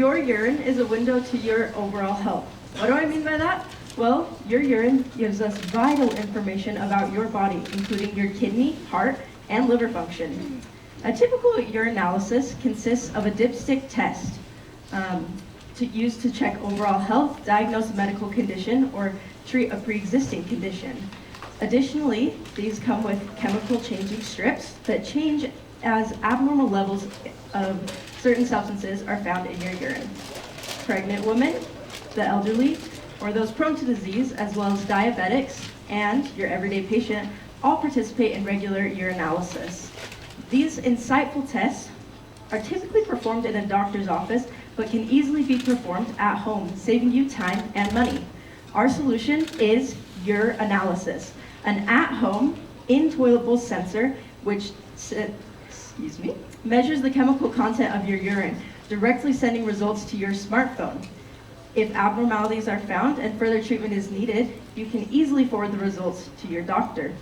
Your urine is a window to your overall health. What do I mean by that? Well, your urine gives us vital information about your body, including your kidney, heart, and liver function. A typical urinalysis consists of a dipstick test to use to check overall health, diagnose a medical condition, or treat a pre-existing condition. Additionally, these come with chemical changing strips that change as abnormal levels of certain substances are found in your urine. Pregnant women, the elderly, or those prone to disease, as well as diabetics and your everyday patient, all participate in regular urinalysis. These insightful tests are typically performed in a doctor's office, but can easily be performed at home, saving you time and money. Our solution is urinalysis, an at-home, intoiletable sensor which measures the chemical content of your urine, directly sending results to your smartphone. If abnormalities are found and further treatment is needed, you can easily forward the results to your doctor.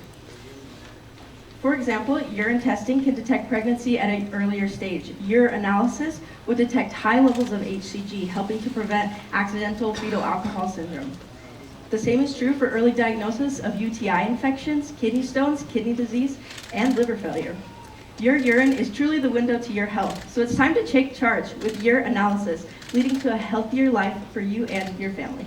For example, urine testing can detect pregnancy at an earlier stage. Urinalysis would detect high levels of HCG, helping to prevent accidental fetal alcohol syndrome. The same is true for early diagnosis of UTI infections, kidney stones, kidney disease, and liver failure. Your urine is truly the window to your health, so it's time to take charge with urinalysis, leading to a healthier life for you and your family.